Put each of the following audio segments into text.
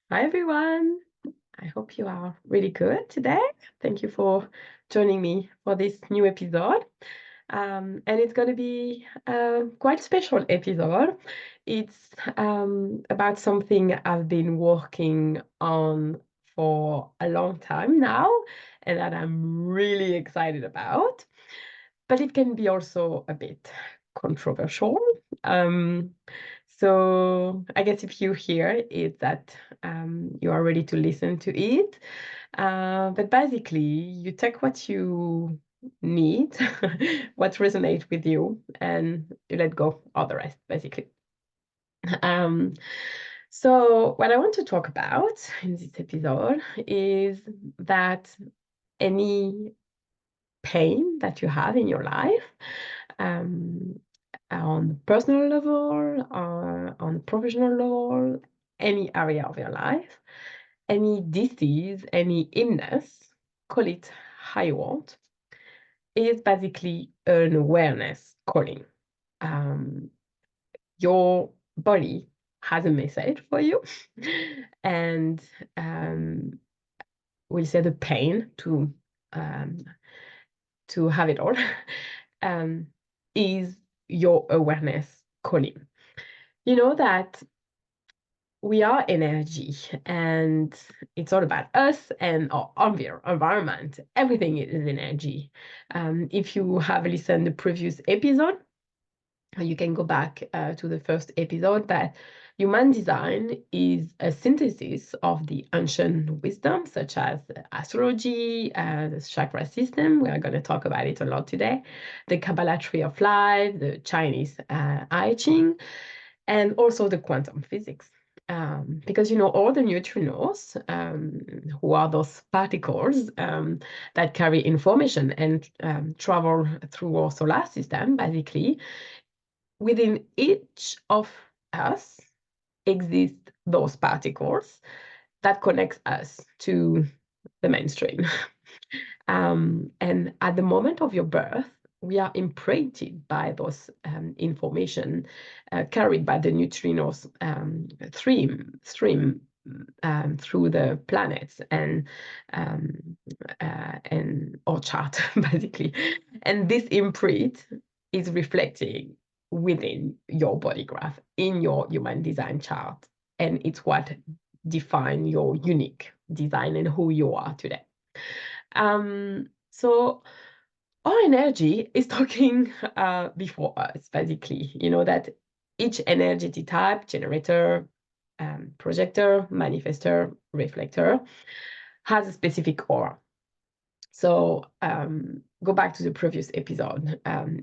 Hi, everyone. I hope you are really good today. Thank you for joining me for this new episode. And it's going to be a quite special episode. It's about something I've been working on for a long time now, and that I'm really excited about. But it can be also a bit controversial. Um, so I guess if you hear it, that you are ready to listen to it. But basically, you take what you need, what resonates with you, and you let go of the rest, basically. Um, so what I want to talk about in this episode is that any pain that you have in your life, um, on personal level, on professional level, any area of your life, any disease, any illness, call it how you want, is basically an awareness calling. Um, your body has a message for you, and we'll say the pain um, to have it all um, is your awareness calling. You know that we are energy, and it's all about us and our environment. Everything is energy. If you have listened to the previous episode, you can go back to the first episode, but human design is a synthesis of the ancient wisdom, such as astrology, the chakra system. We are going to talk about it a lot today. The Kabbalah tree of life, the Chinese I Ching, and also the quantum physics. Because all the neutrinos, who are those particles that carry information and travel through our solar system, basically, within each of us exist those particles that connects us to the mainstream. And at the moment of your birth, we are imprinted by those information carried by the neutrinos stream through the planets and our chart, basically. And this imprint is reflecting within your body graph in your human design chart, and it's what define your unique design and who you are today. So our energy is talking before us, basically. You know that each energy type, generator, projector, manifestor, reflector, has a specific aura. So go back to the previous episode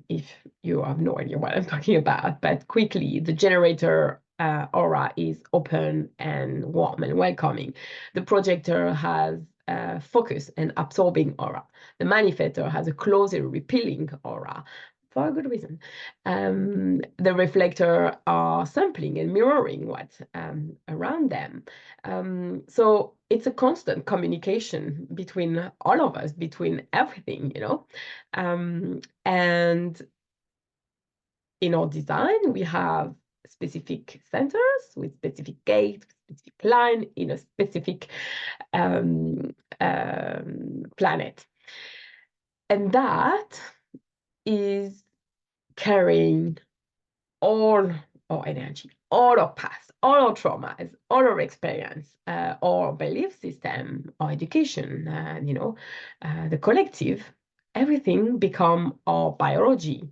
if you have no idea what I'm talking about. But quickly, the generator aura is open and warm and welcoming. The projector has focus and absorbing aura. The manifestor has a closer, repelling aura for a good reason. The reflector are sampling and mirroring what's around them. So it's a constant communication between all of us, between everything, and in our design, we have specific centers with specific gate, specific line in a specific planet. And that is carrying all our energy, all our past, all our traumas, all our experience, our belief system, our education, the collective, everything become our biology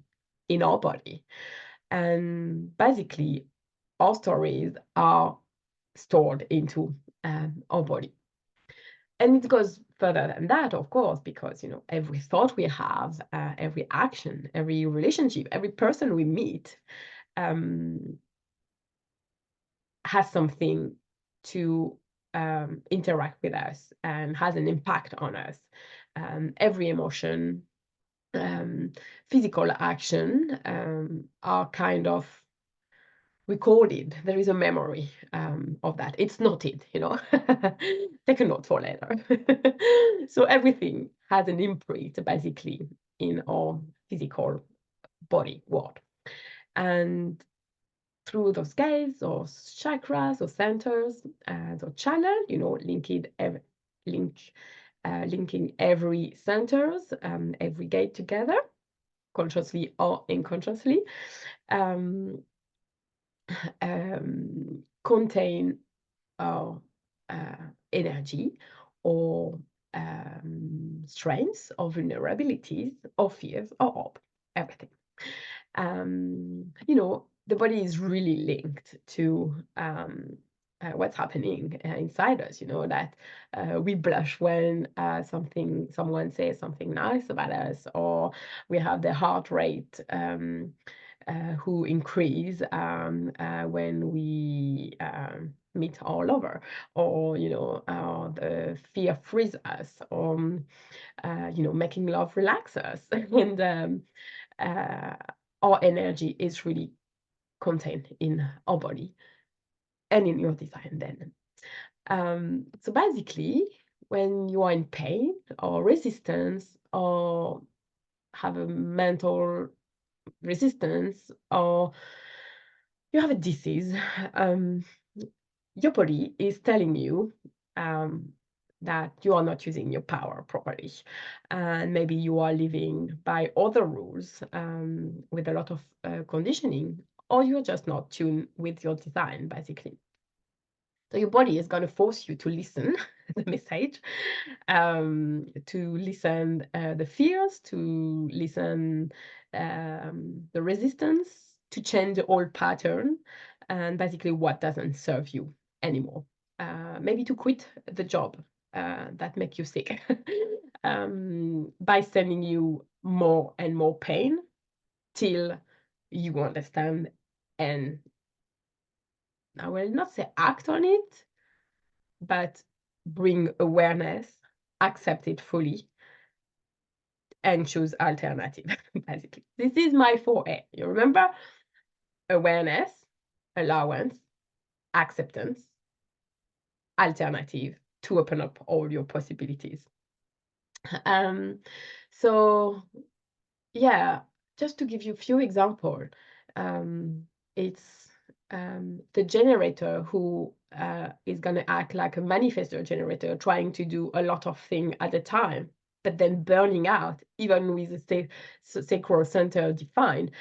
in our body. And basically, our stories are stored into our body. And it goes further than that, of course, because every thought we have, every action, every relationship, every person we meet has something to interact with us and has an impact on us. Every emotion, physical action are kind of recorded. There is a memory of that. It's noted, Take a note for later. So everything has an imprint, basically, in our physical body world. And through those gates or chakras or centers or channel, linking every centers, every gate together, consciously or unconsciously, contain our energy or strengths or vulnerabilities or fears or hope, everything. The body is really linked to what's happening inside us, that we blush when someone says something nice about us, or we have the heart rate who increase when we meet our lover, or the fear frees us, or making love relax us. And our energy is really contained in our body and in your design then. So basically, when you are in pain or resistance, or have a mental resistance, or you have a disease, your body is telling you that you are not using your power properly, and maybe you are living by other rules with a lot of conditioning, or you're just not tuned with your design, basically. So your body is going to force you to listen the message, to listen the fears, to listen the resistance, to change the old pattern, and basically what doesn't serve you anymore. Maybe to quit the job that make you sick by sending you more and more pain till you understand, and I will not say act on it, but bring awareness, accept it fully, and choose alternative. Basically, this is my 4A. You remember? Awareness, allowance, acceptance, alternative, to open up all your possibilities. So yeah, just to give you a few examples, it's the generator who is going to act like a manifestor generator, trying to do a lot of things at a time, but then burning out, even with a sacral center defined.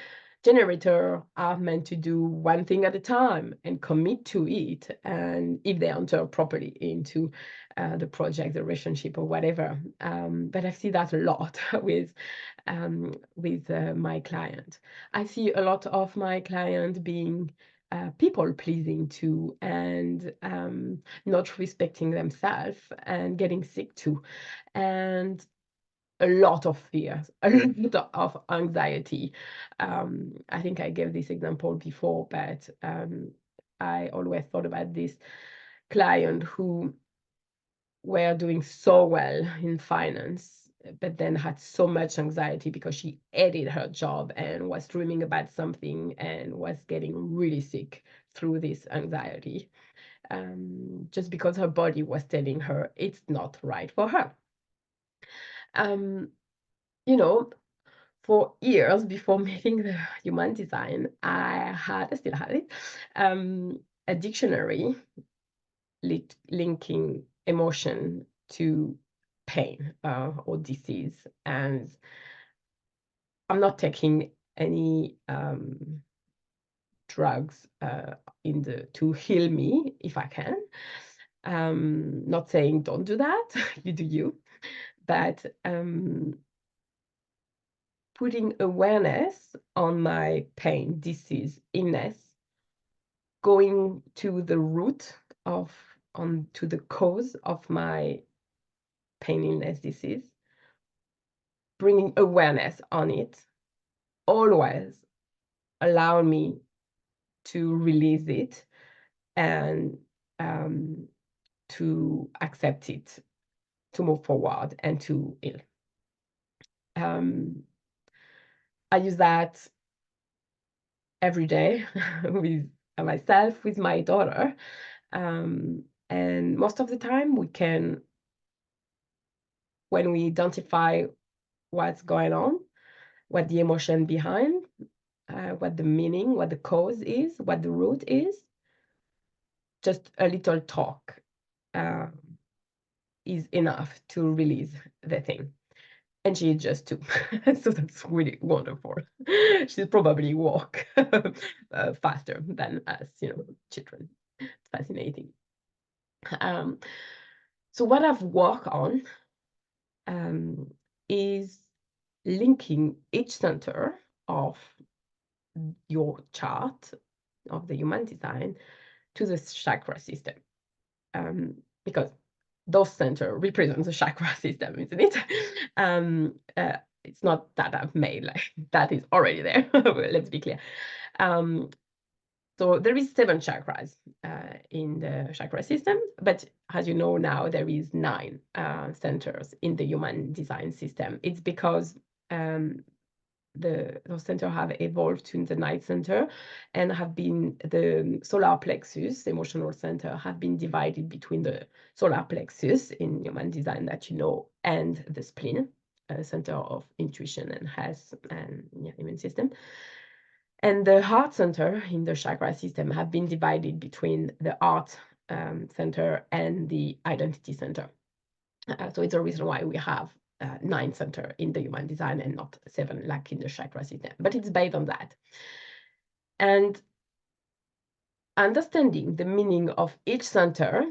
Generator are meant to do one thing at a time and commit to it, and if they enter properly into the project, the relationship, or whatever. But I see that a lot with my client. I see a lot of my client being people pleasing too, and not respecting themselves, and getting sick too, and a lot of fears, a lot of anxiety. I think I gave this example before, but I always thought about this client who were doing so well in finance, but then had so much anxiety because she hated her job and was dreaming about something and was getting really sick through this anxiety, just because her body was telling her it's not right for her. For years before making the human design, I still have it, a dictionary linking emotion to pain or disease. And I'm not taking any drugs to heal me if I can. Not saying don't do that, you do you, but putting awareness on my pain, disease, illness, going to the root to the cause of my pain, illness, disease, bringing awareness on it, always allow me to release it and to accept it, to move forward and to heal. I use that every day with myself, with my daughter. And most of the time when we identify what's going on, what the emotion behind, what the meaning, what the cause is, what the root is, just a little talk is enough to release the thing. And she is just 2, so that's really wonderful. She'll probably walk faster than us, children. It's fascinating. So what I've worked on is linking each center of your chart of the human design to the chakra system, because those center represent the chakra system, isn't it? It's not that I've made, like that is already there. Let's be clear. So there is 7 chakras in the chakra system, but as you know now, there is 9 centers in the human design system. It's because those centers have evolved to the 9th center, and have been the solar plexus, emotional center, have been divided between the solar plexus in human design that you know, and the spleen, center of intuition and health and immune system. And the heart center in the chakra system have been divided between the heart center and the identity center. So it's a reason why we have 9 center in the human design and not 7 like in the chakra system, but it's based on that. And understanding the meaning of each center,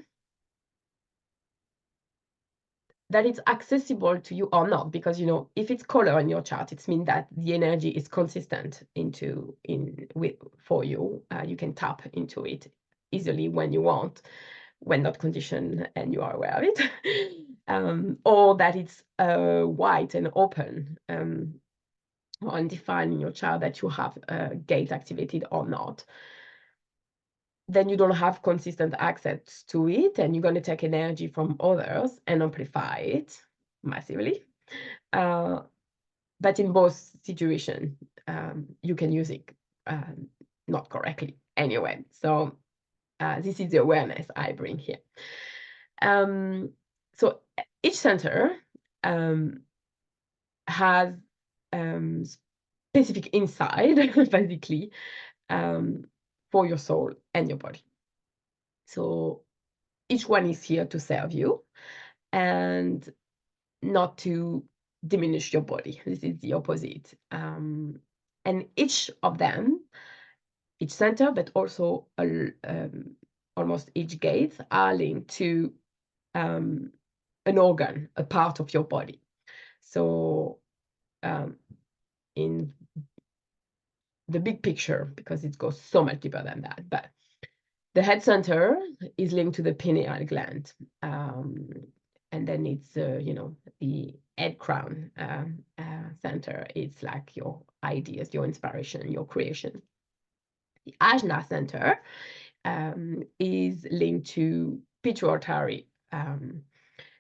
that it's accessible to you or not, because if it's color in your chart, it means that the energy is consistent for you. You can tap into it easily when you want, when not conditioned and you are aware of it. Or that it's white and open, or undefined in your chart, that you have a gate activated or not. Then you don't have consistent access to it, and you're going to take energy from others and amplify it massively. But in both situations, you can use it not correctly anyway. So this is the awareness I bring here. So each center has specific insight, basically, for your soul and your body. So each one is here to serve you and not to diminish your body. This is the opposite. And each of them, each center, but also almost each gate, are linked to an organ, a part of your body. So in the big picture, because it goes so much deeper than that, but the head center is linked to the pineal gland. And then it's, the head crown center. It's like your ideas, your inspiration, your creation. The ajna center is linked to pituitary.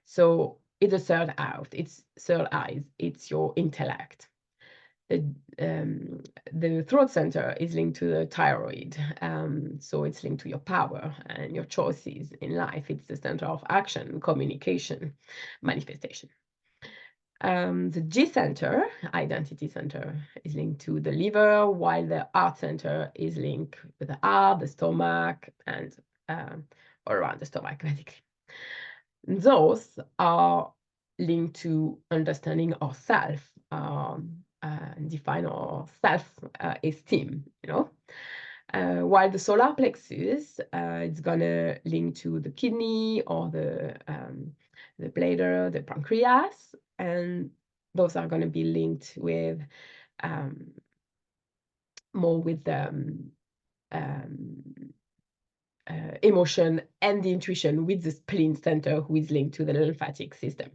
So it's a third out, it's third eyes, it's your intellect. The throat center is linked to the thyroid, so it's linked to your power and your choices in life. It's the center of action, communication, manifestation. The G center, identity center, is linked to the liver, while the heart center is linked with the heart, the stomach, and all around the stomach, basically. Those are linked to understanding ourselves, and define our self-esteem, while the solar plexus is gonna link to the kidney or the bladder, the pancreas, and those are gonna be linked with more with emotion and the intuition, with the spleen center, who is linked to the lymphatic system.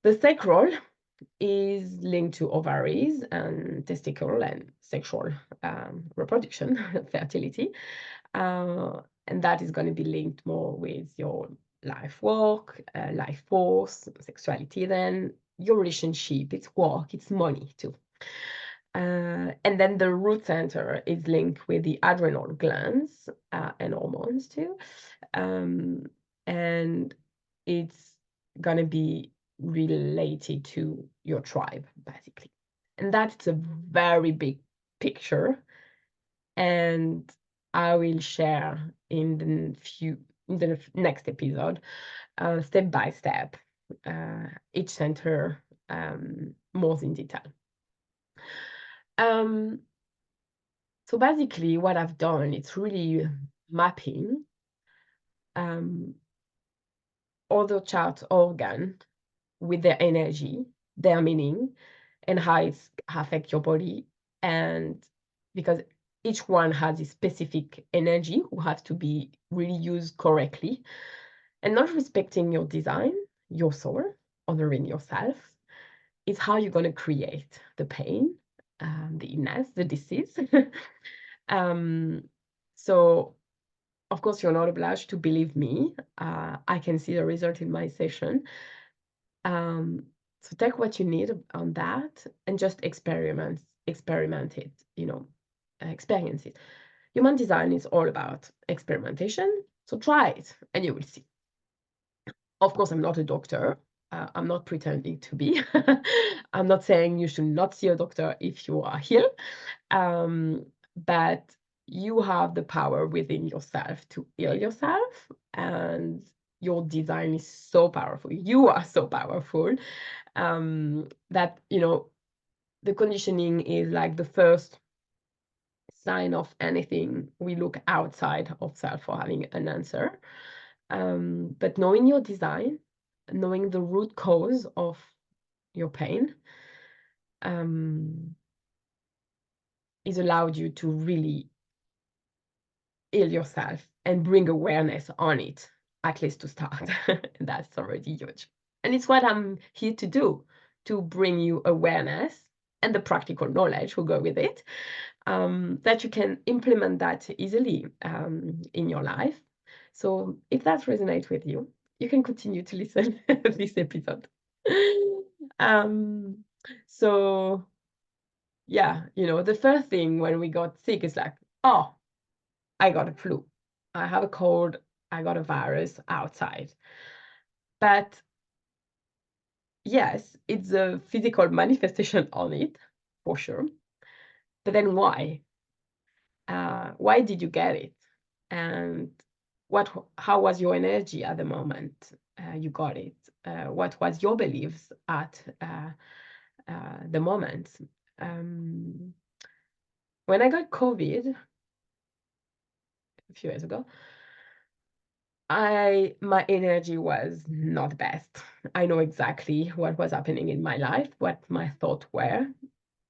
The sacral is linked to ovaries and testicle and sexual reproduction, fertility. And that is going to be linked more with your life work, life force, sexuality, then your relationship, it's work, it's money too. And then the root center is linked with the adrenal glands and hormones too. And it's going to be related to your tribe, basically. And that's a very big picture, and I will share in the next episode, step by step, each center more in detail. So basically, what I've done, it's really mapping all the chart organ with their energy, their meaning, and how it's affect your body. And because each one has a specific energy who has to be really used correctly, and not respecting your design, your soul, honoring yourself, is how you're going to create the pain, the illness, the disease. So of course, you're not obliged to believe me. I can see the result in my session. So take what you need on that and just experiment it, experience it. Human design is all about experimentation. So try it and you will see. Of course, I'm not a doctor. I'm not pretending to be. I'm not saying you should not see a doctor if you are ill. But you have the power within yourself to heal yourself, and your design is so powerful. You are so powerful that, the conditioning is like the first sign of anything. We look outside of self for having an answer. But knowing your design, knowing the root cause of your pain, is allowed you to really heal yourself and bring awareness on it, at least to start. That's already huge. And it's what I'm here to do, to bring you awareness and the practical knowledge will go with it, that you can implement that easily in your life. So if that resonates with you, you can continue to listen to this episode. So yeah, the first thing when we got sick is like, oh, I got a flu, I have a cold, I got a virus outside. But yes, it's a physical manifestation on it, for sure. But then why? Why did you get it? And how was your energy at the moment you got it? What was your beliefs at the moment? When I got COVID a few years ago, my energy was not the best. I know exactly what was happening in my life, what my thoughts were,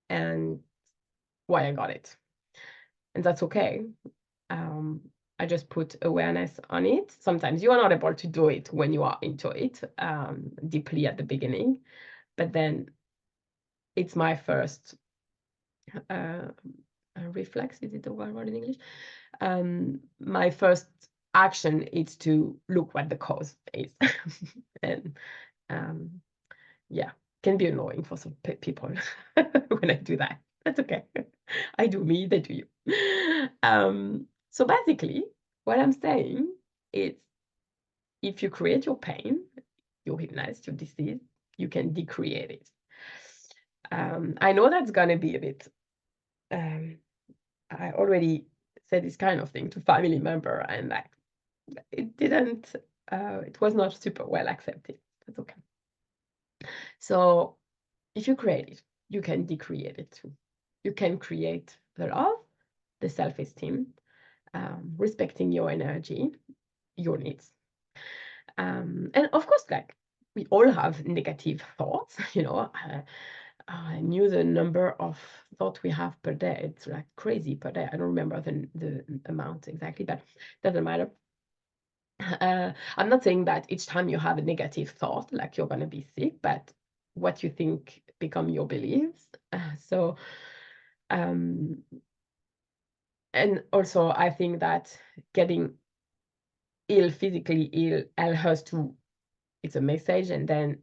and why I got it. And that's okay. I just put awareness on it. Sometimes you are not able to do it when you are into it deeply at the beginning, but then it's my first reflex. Is it the word in English? My first action is to look what the cause is. And yeah, can be annoying for some people when I do that. That's okay. I do me, they do you. So basically, what I'm saying is, if you create your pain, your illness, your disease, you can decreate it. I know that's gonna be a bit. I already said this kind of thing to family member, and like it didn't. It was not super well accepted. That's okay. So if you create it, you can decreate it too. You can create the love, the self-esteem, respecting your energy, your needs. And of course, like, we all have negative thoughts, I knew the number of thoughts we have per day. It's like crazy per day. I don't remember the amount exactly, but doesn't matter. I'm not saying that each time you have a negative thought, like you're going to be sick, but what you think become your beliefs. And also I think that getting ill, physically ill, helps to, it's a message, and then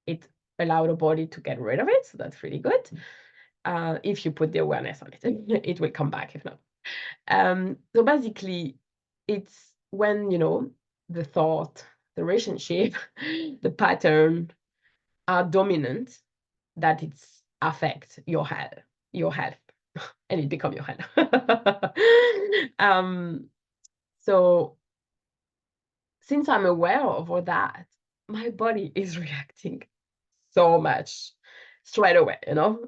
it allows the body to get rid of it. So that's really good. If you put the awareness on it, it will come back if not. So basically, it's when, the thought, the relationship, the pattern are dominant, that it's affect your health. your health, and it become your health. So since I'm aware of all that, my body is reacting so much straight away,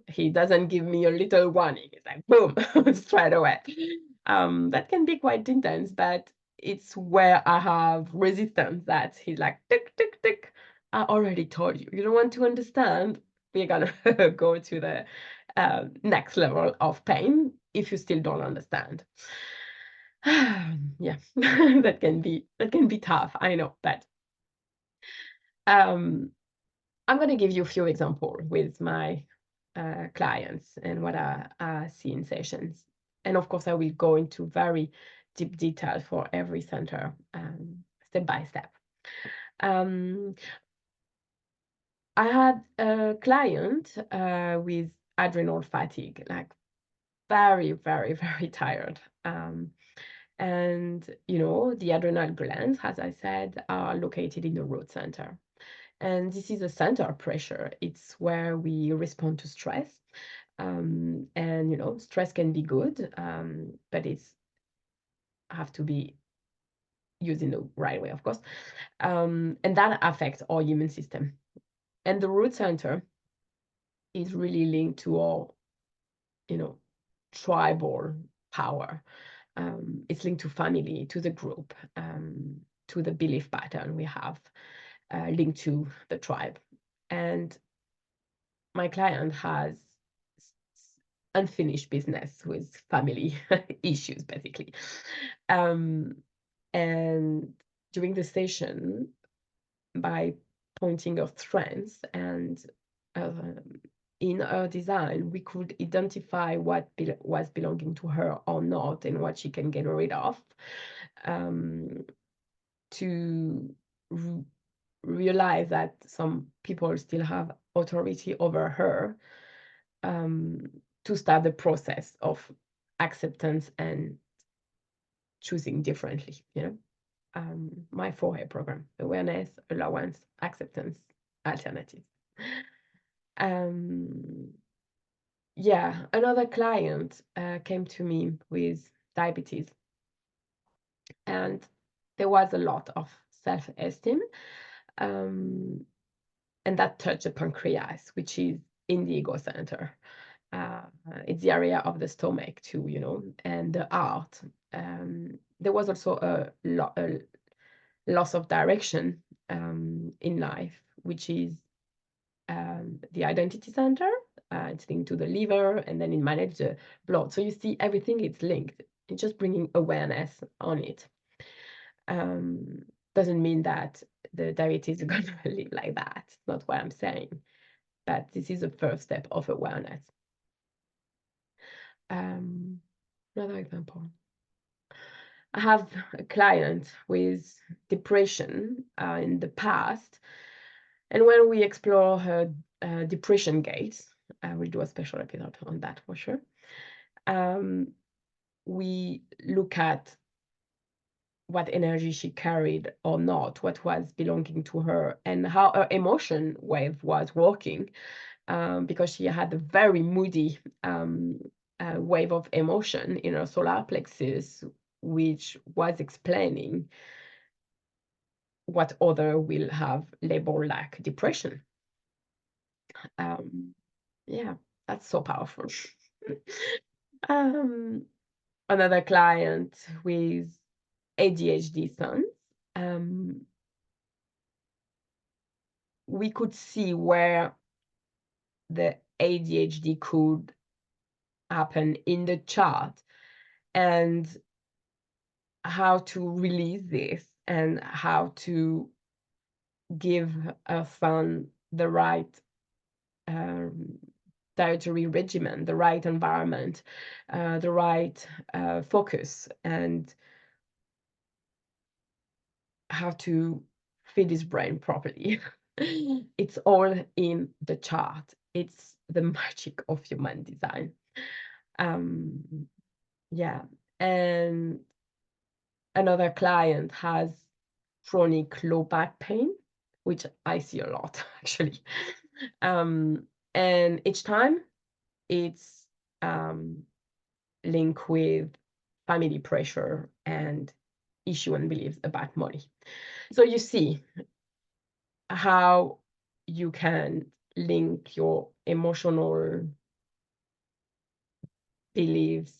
he doesn't give me a little warning. It's like boom, straight away. That can be quite intense, but it's where I have resistance, that he's like tick tick tick, I already told you, you don't want to understand, we're gonna go to the next level of pain if you still don't understand. Yeah. that can be tough, I know, but um I'm going to give you a few examples with my clients and what I see in sessions. And of course, I will go into very deep detail for every center, step by step. I had a client with adrenal fatigue, like very, very, very tired. And, the adrenal glands, as I said, are located in the root center. And this is a center of pressure. It's where we respond to stress. And, stress can be good, but it's have to be used in the right way, of course. And that affects our immune system. And the root center is really linked to our, tribal power. It's linked to family, to the group, to the belief pattern we have linked to the tribe. And my client has unfinished business with family issues, basically. And during the session, by pointing her strengths and in her design, we could identify what was belonging to her or not, and what she can get rid of, to realize that some people still have authority over her, to start the process of acceptance and choosing differently, my 4A program: awareness, allowance, acceptance, alternatives. Yeah, another client came to me with diabetes, and there was a lot of self-esteem, and that touched the pancreas, which is in the ego center. It's the area of the stomach too, and the heart. There was also a loss of direction in life, which is the identity center. It's linked to the liver, and then it manages the blood. So you see, everything is linked. It's just bringing awareness on it. Doesn't mean that the diabetes is going to live like that. It's not what I'm saying. But this is the first step of awareness. Another example. I have a client with depression in the past, and when we explore her depression gates, we'll do a special episode on that for sure. We look at what energy she carried or not, what was belonging to her, and how her emotion wave was working, because she had a very moody wave of emotion in her solar plexus, which was explaining what other will have labeled like depression. Yeah, that's so powerful. Another client with ADHD sons, we could see where the ADHD could happen in the chart, and how to release this, and how to give a son the right dietary regimen, the right environment, the right focus, and how to feed his brain properly. It's all in the chart. It's the magic of human design. Yeah. And another client has chronic low back pain, which I see a lot actually. And each time it's link with family pressure and issue and beliefs about money. So you see how you can link your emotional beliefs,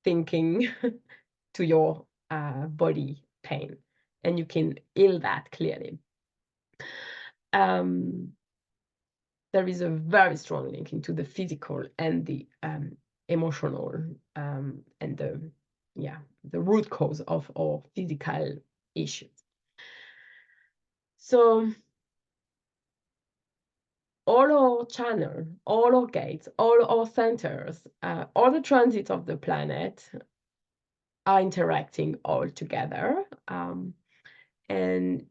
thinking to your body pain, and you can heal that clearly. There is a very strong link into the physical and the emotional and the root cause of our physical issues. So all our channel, all our gates, all our centers, all the transits of the planet are interacting all together, and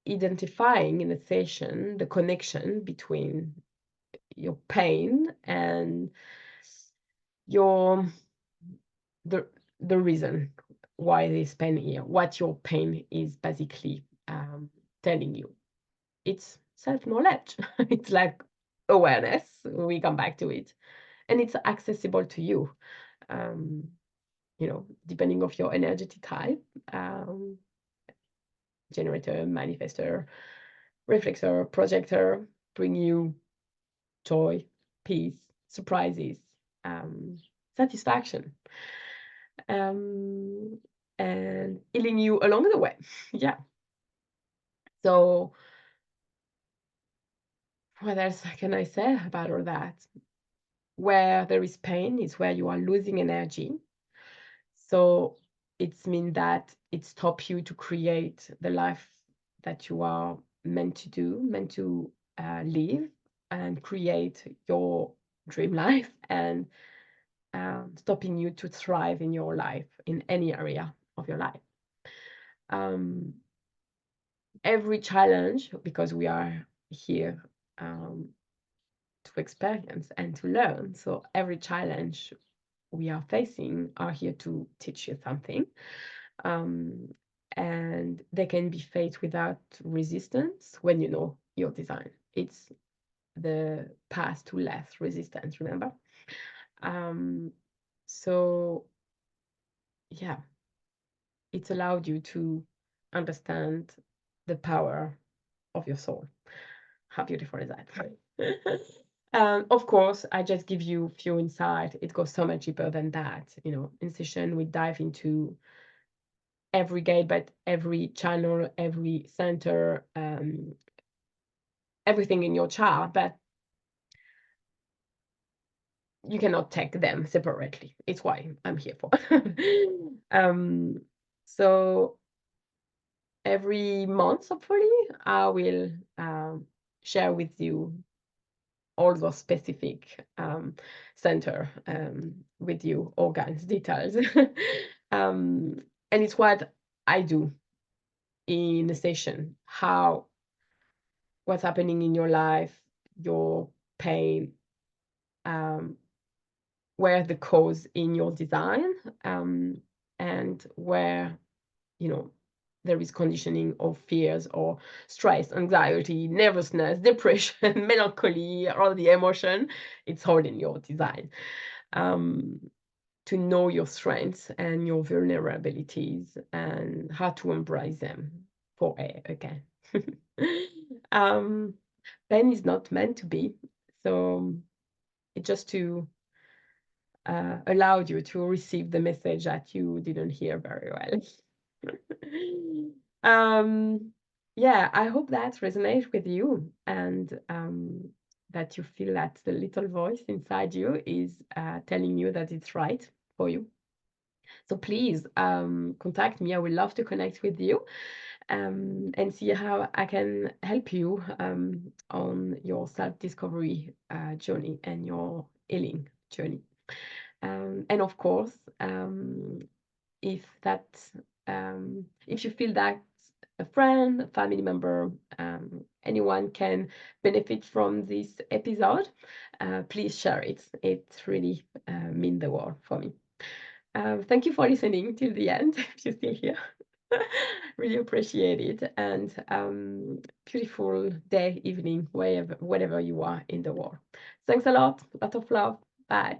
identifying in a session the connection between your pain and the reason why this pain here, what your pain is basically telling you. It's self-knowledge. It's like awareness. We come back to it, and it's accessible to you. Depending of your energetic type, generator, manifestor, reflector, projector, bring you joy, peace, surprises, satisfaction, and healing you along the way. Yeah. So what else can I say about all that? Where there is pain is where you are losing energy. So it's mean that it stops you to create the life that you are meant to do, meant to live and create your dream life, and stopping you to thrive in your life, in any area of your life. Every challenge, because we are here to experience and to learn. So every challenge we are facing are here to teach you something. And they can be faced without resistance when you know your design. It's the path to less resistance, remember? So yeah, it's allowed you to understand the power of your soul. How beautiful is that? Of course, I just give you a few insights. It goes so much deeper than that. In session, we dive into every gate, but every channel, every center, everything in your chart, but you cannot take them separately. It's why I'm here for. So every month, hopefully, I will share with you all those specific center with you, organs, details. And it's what I do in a session, what's happening in your life, your pain, where the cause in your design, and where there is conditioning of fears or stress, anxiety, nervousness, depression, melancholy, all the emotion. It's all in your design. To know your strengths and your vulnerabilities and how to embrace them for again. Pain is not meant to be, so it's just to allow you to receive the message that you didn't hear very well. Yeah, I hope that resonates with you, and that you feel that the little voice inside you is telling you that it's right for you. So please contact me. I would love to connect with you and see how I can help you on your self-discovery journey and your healing journey. And of course, if you feel that a friend, a family member, anyone can benefit from this episode, please share it. It really means the world for me. Thank you for listening till the end, if you're still here. Really appreciate it. And beautiful day, evening, wherever, wherever you are in the world. Thanks a lot. Lot of love. Bye.